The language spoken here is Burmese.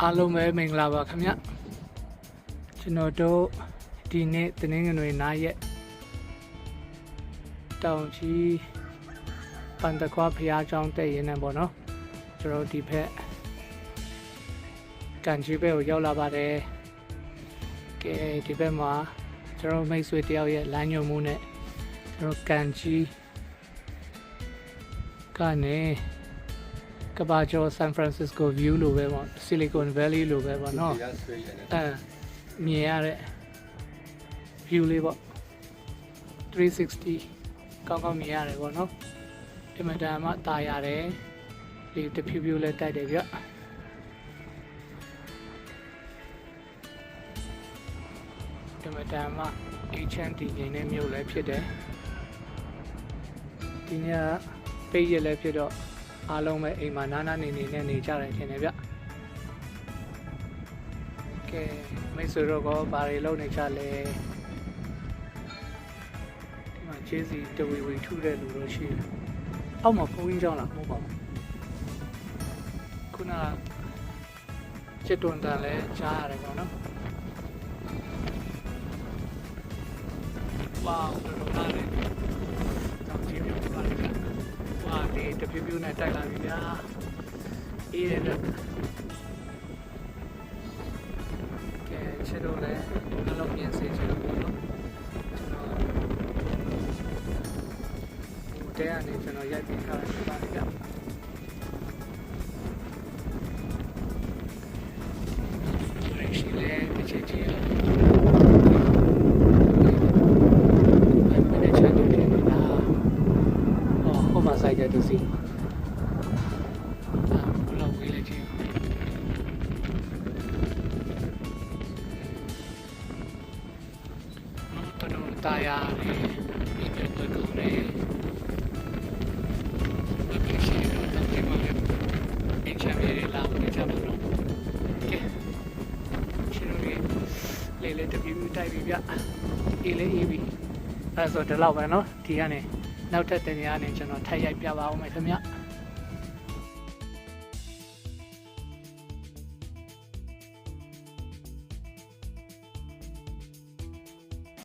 အားလုံးပဲမင်္ဂလာပါခင်ဗျကျွန်တော်တို့ဒီနေ့တနင်္ဂနွေနာရက်တောင်ကြီးပန်တကွာဖျားကျောင်းတက်ရင်းနဲ့ပေါ့နော်ကျွန်တော်ဒီဘက်ကန်ကြီးဘက်ကိုရောက်လာပါတယ်ကဲဒီဘက်မှာကျွန်တော်မိတ်ဆွေတယောက်ရဲ့လမ်းညွှန်မှုနဲ့ကျွန်တော်ကန်ကြီးကနေကဘာကျော် San Francisco view လိုပဲပေါ့ Silicon Valley လိုပဲပေါ့နော်မြင်ရတဲ့ view လေးပေါ့360ကောင်းကောင်းမြင်ရတယ်ပေါ့နော်အမတန်မှတာရတယ်ဒီတဖြူဖြူလေးတိုက်တယ်ဗျအမတန်မှ HND ငိန်တဲ့မြို့လည်းဖြစ်တယ်ဒီနေ့ကပိတ်ရက်လည်းဖြစ်တော့အားလုံးပဲအိမ်မှာနားနားနေနေနဲ့နေကြတယ်ထင်တယ်ဗျကဲမိတ်ဆွေတို့ကဘာတွေလုပ်နေကြလဲဒီမှာခြေစီတဝီဝီထူတဲ့လူတို့ရှိတယ်အောက်မှာဖုန်းကြီးကြောင်းလားမဟုတ်ပါဘူးခုနချစ်တွန်တန်လဲကြားရတယ်ပေါ့နော်ဝေါတော်တော်လာတယ်တောင်ကြီးမျိုးပါလေဝါဒီတပြူးပြူးနဲ့တိုက်လာပြီဗျာအေးရတဲ့ကဲချစ်တော့လဲအလုံးမြင်စေချင်လို့ပေါ့နော်ကျွန်တော်ဟိုတဲကနေကျွန်တော်ရိုက်ပြီးထားတယ်ပါလေဗျရှိလေတစ်ချက်ချင်းဆိုင်တဲ့သူစီဘလောက်ဝေးလဲချင်းတော်တာယာနေဒီတော့တော့နေဘယ်ဖြစ်ရှိတော့ဒီမှာအင်ချမ်းရလာနေကြပါတော့ကဲရှင်တို့လေးလေးတပြူးတိုက်ပြီးဗျအေးလေးအေးပြီးအဲဆိုဒီလောက်ပဲเนาะဒီကနေနောက်ထပ်တင်ရနေကျွန်တော်ထိုက်ရိုက်ပြပါအောင်မယ်ခင်ဗျ